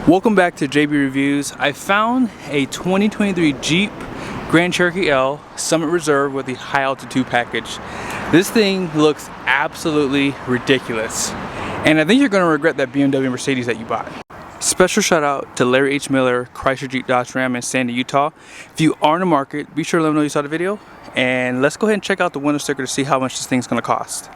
Welcome back to JB Reviews. I found a 2023 Jeep Grand Cherokee L Summit Reserve with the high altitude package. This thing looks absolutely ridiculous, and I think you're going to regret that BMW Mercedes that you bought. Special shout out to Larry H. Miller, Chrysler Jeep Dodge Ram in Sandy, Utah. If you are in the market, be sure to let me know you saw the video, and let's go ahead and check out the window sticker to see how much this thing's going to cost.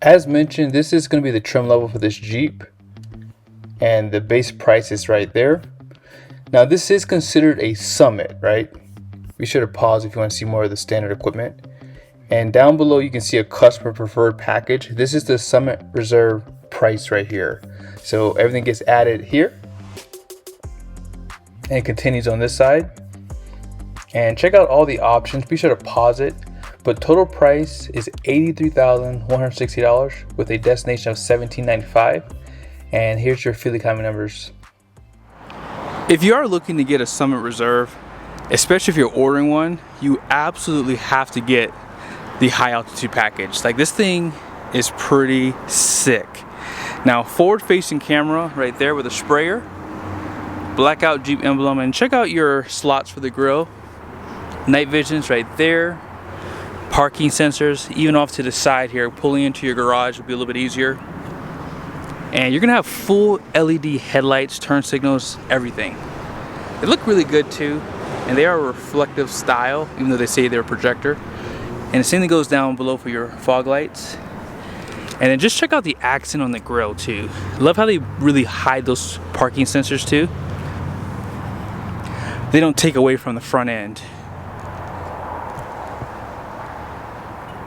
As mentioned, this is going to be the trim level for this Jeep, and the base price is right there. Now this is considered a Summit, right? Be sure to pause if you want to see more of the standard equipment. And down below you can see a customer preferred package. This is the Summit Reserve price right here. So everything gets added here and it continues on this side. And check out all the options. Be sure to pause it. But total price is $83,160 with a destination of $1,795. And here's your affiliate comment numbers. If you are looking to get a Summit Reserve, especially if you're ordering one, you absolutely have to get the high altitude package. Like, this thing is pretty sick. Now, forward facing camera right there with a sprayer, blackout Jeep emblem, and check out your slots for the grill. Night vision's right there. Parking sensors, even off to the side here. Pulling into your garage will be a little bit easier. And you're gonna have full LED headlights, turn signals, everything. They look really good too, and they are a reflective style, even though they say they're a projector. And the same thing goes down below for your fog lights. And then just check out the accent on the grill too. Love how they really hide those parking sensors too. They don't take away from the front end.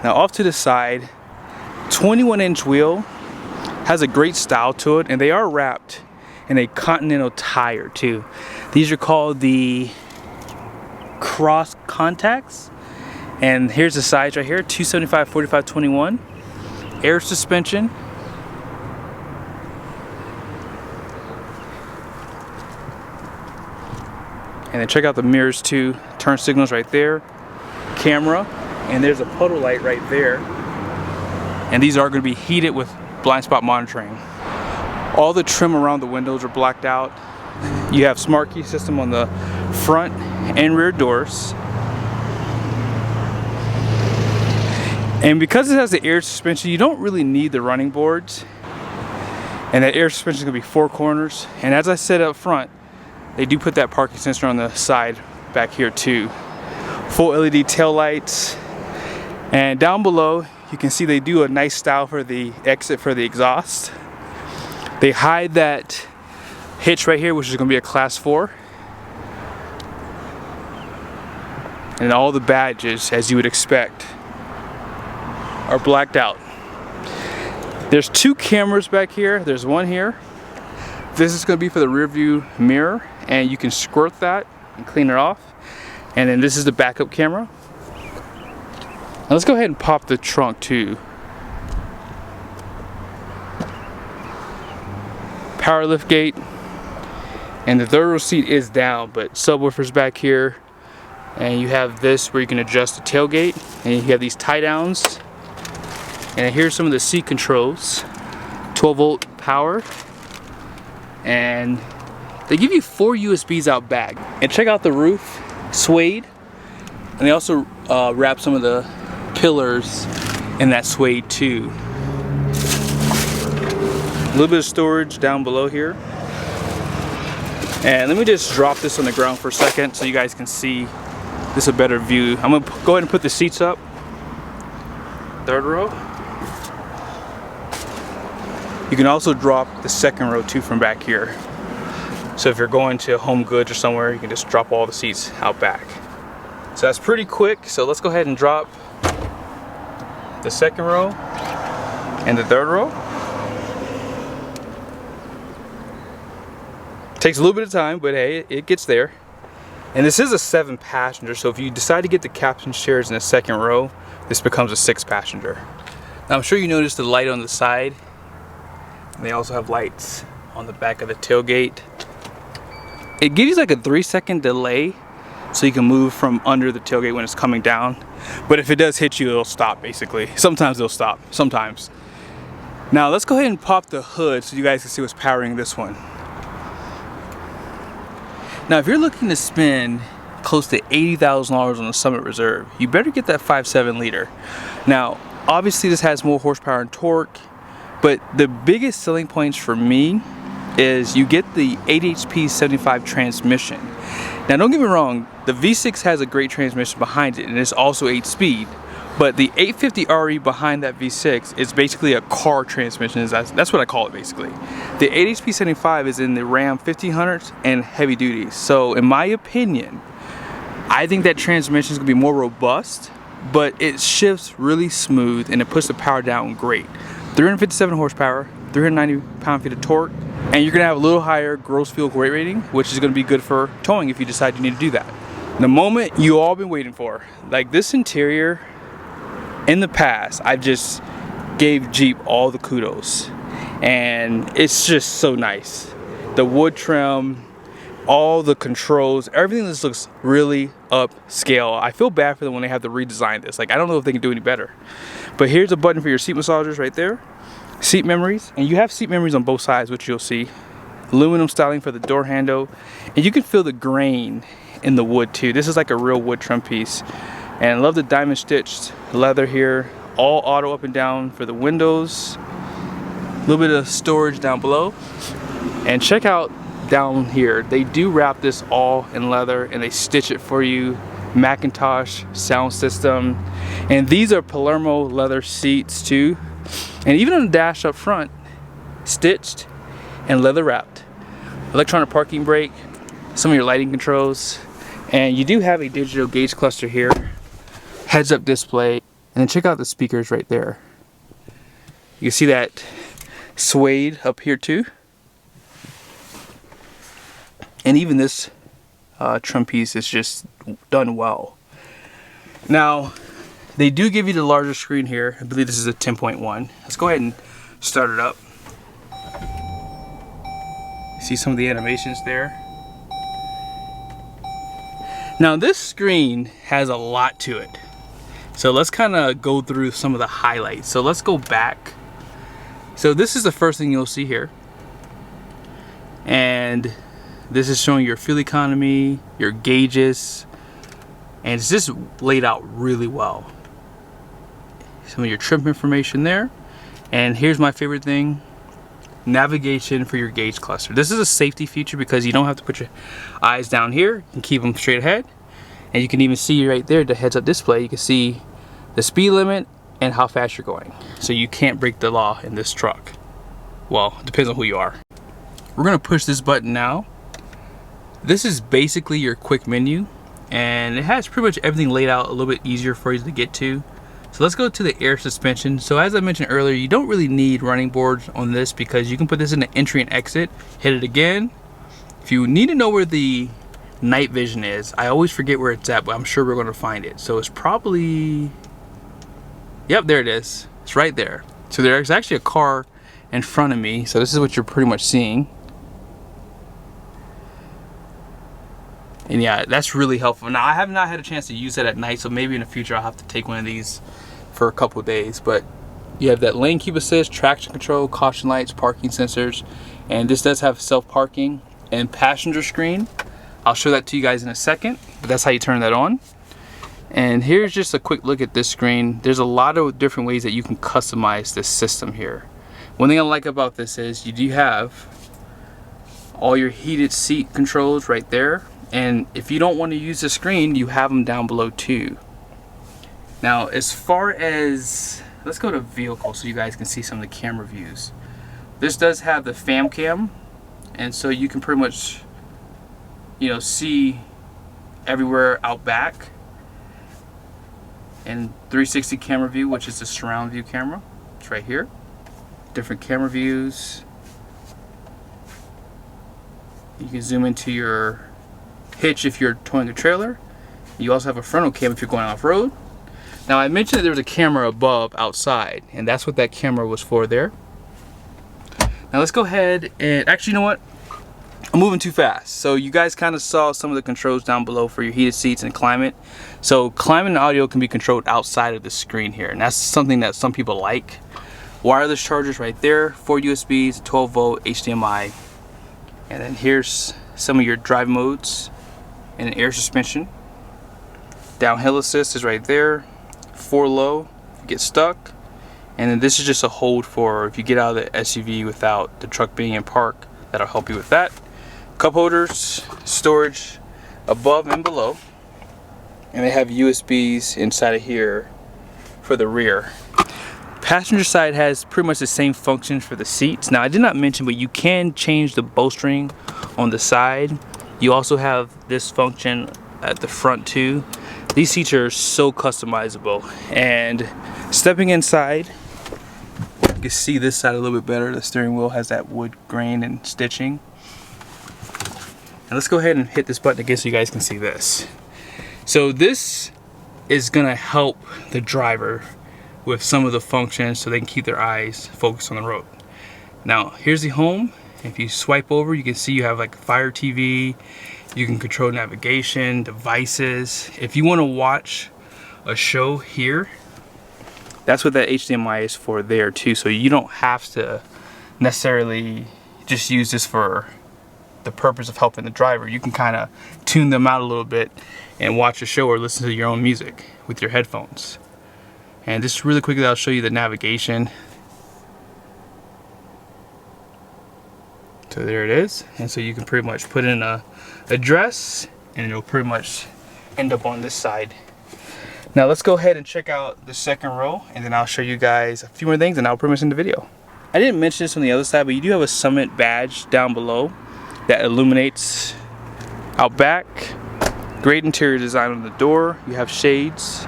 Now off to the side, 21-inch wheel. Has a great style to it, and they are wrapped in a Continental tire too. These are called the cross contacts, and here's the size right here: 275, 45, 21. Air suspension. And then check out the mirrors too. Turn signals right there. Camera, and there's a puddle light right there. And these are going to be heated with blind spot monitoring. All the trim around the windows are blacked out. You have smart key system on the front and rear doors. And because it has the air suspension, you don't really need the running boards. And that air suspension is going to be 4 corners. And as I said up front, they do put that parking sensor on the side back here too. Full LED tail lights. And down below, you can see they do a nice style for the exit for the exhaust. They hide that hitch right here, which is going to be a class 4. And all the badges, as you would expect, are blacked out. There's 2 cameras back here. There's one here. This is going to be for the rear view mirror, and you can squirt that and clean it off. And then this is the backup camera. Now let's go ahead and pop the trunk too. Power lift gate, and the third row seat is down, but subwoofer's back here, and you have this where you can adjust the tailgate, and you have these tie downs. And here's some of the seat controls. 12-volt power, and they give you 4 USBs out back. And check out the roof, suede, and they also wrap some of the pillars in that suede too. A little bit of storage down below here. And let me just drop this on the ground for a second so you guys can see this a better view. I'm gonna go ahead and put the seats up. 3rd row. You can also drop the 2nd row too from back here. So if you're going to Home Goods or somewhere, you can just drop all the seats out back. So that's pretty quick. So let's go ahead and drop the 2nd row and the 3rd row. Takes a little bit of time, but hey, it gets there. And this is a 7-passenger, so if you decide to get the captain's chairs in the 2nd row, this becomes a 6-passenger. Now I'm sure you noticed the light on the side. And they also have lights on the back of the tailgate. It gives you like a 3-second delay, so you can move from under the tailgate when it's coming down. But if it does hit you, it'll stop basically. Sometimes it'll stop, sometimes. Now let's go ahead and pop the hood so you guys can see what's powering this one. Now, if you're looking to spend close to $80,000 on a Summit Reserve, you better get that 5.7 liter. Now, obviously this has more horsepower and torque, but the biggest selling points for me is you get the 8 HP 75 transmission. Now, don't get me wrong, the V6 has a great transmission behind it, and it's also 8-speed. But the 850 RE behind that V6 is basically a car transmission. That's what I call it basically. The 8 HP 75 is in the Ram 1500s and heavy duties. So in my opinion, I think that transmission is gonna be more robust, but it shifts really smooth and it puts the power down great. 357 horsepower, 390 pound-feet of torque, and you're gonna have a little higher gross vehicle weight rating, which is gonna be good for towing if you decide you need to do that. The moment you all been waiting for, like this interior. In the past, I just gave Jeep all the kudos, and it's just so nice. The wood trim, all the controls, everything just looks really upscale. I feel bad for them when they have to redesign this. Like, I don't know if they can do any better. But here's a button for your seat massagers right there. Seat memories, and you have seat memories on both sides, which you'll see. Aluminum styling for the door handle, and you can feel the grain in the wood too. This is like a real wood trim piece. And I love the diamond stitched leather here. All auto up and down for the windows. A little bit of storage down below. And check out down here. They do wrap this all in leather and they stitch it for you. Macintosh sound system. And these are Palermo leather seats too. And even on the dash up front, stitched and leather wrapped. Electronic parking brake. Some of your lighting controls. And you do have a digital gauge cluster here. Heads-up display, and then check out the speakers right there. You can see that suede up here too, and even this trim piece is just done well. Now, they do give you the larger screen here. I believe this is a 10.1. Let's go ahead and start it up. See some of the animations there. Now, this screen has a lot to it. So let's kind of go through some of the highlights. So let's go back. So this is the first thing you'll see here. And this is showing your fuel economy, your gauges, and it's just laid out really well. Some of your trip information there. And here's my favorite thing, navigation for your gauge cluster. This is a safety feature because you don't have to put your eyes down here. You can keep them straight ahead. And you can even see right there, the heads-up display, you can see the speed limit and how fast you're going. So you can't break the law in this truck. Well, it depends on who you are. We're gonna push this button now. This is basically your quick menu, and it has pretty much everything laid out a little bit easier for you to get to. So let's go to the air suspension. So as I mentioned earlier, you don't really need running boards on this because you can put this in the entry and exit, hit it again. If you need to know where the night vision is, I always forget where it's at, but I'm sure we're going to find it. So it's probably, yep, there it is. It's right there. So there's actually a car in front of me, so this is what you're pretty much seeing. And yeah, that's really helpful. Now, I have not had a chance to use that at night, so maybe in the future I'll have to take one of these for a couple of days. But you have that lane keep assist, traction control, caution lights, parking sensors, and this does have self-parking and passenger screen. I'll show that to you guys in a second, but that's how you turn that on. And here's just a quick look at this screen. There's a lot of different ways that you can customize this system here. One thing I like about this is you do have all your heated seat controls right there. And if you don't want to use the screen, you have them down below too. Now, as far as, let's go to vehicle so you guys can see some of the camera views. This does have the fam cam, and so you can pretty much, you know, see everywhere out back. And 360 camera view, which is the surround view camera. It's right here. Different camera views. You can zoom into your hitch if you're towing a trailer. You also have a frontal cam if you're going off-road. Now, I mentioned that there was a camera above outside, and that's what that camera was for there. Now let's go ahead and, actually, you know what? I'm moving too fast. So you guys kind of saw some of the controls down below for your heated seats and climate. So climate and audio can be controlled outside of the screen here, and that's something that some people like. Wireless chargers right there, 4 USBs, 12 volt HDMI, and then here's some of your drive modes and air suspension. Downhill assist is right there. 4 low, if you get stuck. And then this is just a hold for if you get out of the SUV without the truck being in park. That'll help you with that. Cup holders, storage above and below. And they have USBs inside of here for the rear. Passenger side has pretty much the same functions for the seats. Now I did not mention, but you can change the bowstring on the side. You also have this function at the front too. These seats are so customizable. And stepping inside, you can see this side a little bit better. The steering wheel has that wood grain and stitching. And let's go ahead and hit this button again so you guys can see this. So this is gonna help the driver with some of the functions so they can keep their eyes focused on the road. Now here's the home. If you swipe over, you can see you have like Fire TV. You can control navigation, devices. If you want to watch a show here, that's what that HDMI is for there too. So you don't have to necessarily just use this for the purpose of helping the driver. You can kind of tune them out a little bit and watch a show or listen to your own music with your headphones. And just really quickly, I'll show you the navigation. So there it is. And so you can pretty much put in a address and it'll pretty much end up on this side. Now let's go ahead and check out the second row, and then I'll show you guys a few more things and I'll pretty much end the video. I didn't mention this on the other side, but you do have a Summit badge down below that illuminates out back. Great interior design on the door. You have shades,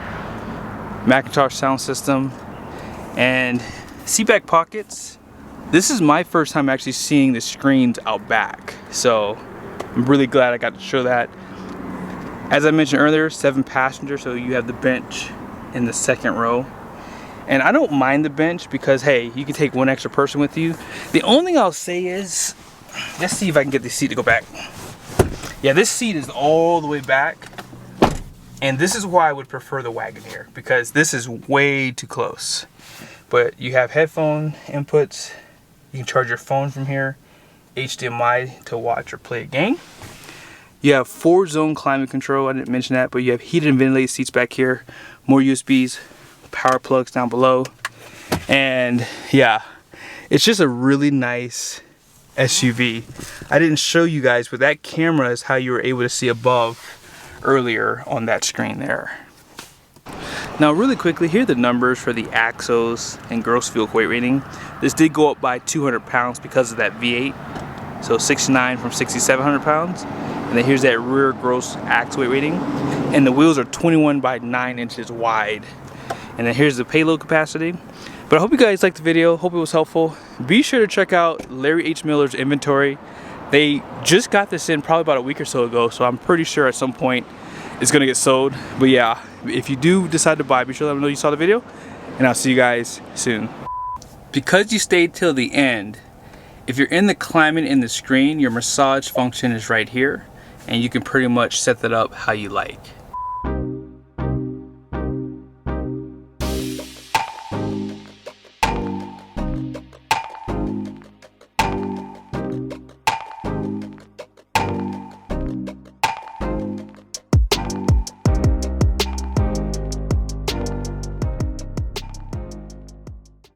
Macintosh sound system, and seat back pockets. This is my first time actually seeing the screens out back, so I'm really glad I got to show that. As I mentioned earlier, 7 passengers, so you have the bench in the second row. And I don't mind the bench because, hey, you can take one extra person with you. The only thing I'll say is, let's see if I can get this seat to go back. Yeah, this seat is all the way back. And this is why I would prefer the Wagoneer, because this is way too close. But you have headphone inputs. You can charge your phone from here. HDMI to watch or play a game. You have 4-zone climate control. I didn't mention that, but you have heated and ventilated seats back here. More USBs, power plugs down below. And yeah, it's just a really nice SUV. I didn't show you guys, but that camera is how you were able to see above earlier on that screen there. Now really quickly, here are the numbers for the axles and gross fuel weight rating. This did go up by 200 pounds because of that V8. So 69 from 6,700 pounds. And then here's that rear gross axle weight rating. And the wheels are 21 by 9 inches wide. And then here's the payload capacity. But I hope you guys liked the video. Hope it was helpful. Be sure to check out Larry H. Miller's inventory. They just got this in probably about a week or so ago, so I'm pretty sure at some point it's gonna get sold. But yeah, if you do decide to buy, be sure to let me know you saw the video, and I'll see you guys soon. Because you stayed till the end, if you're in the climate in the screen, your massage function is right here, and you can pretty much set that up how you like.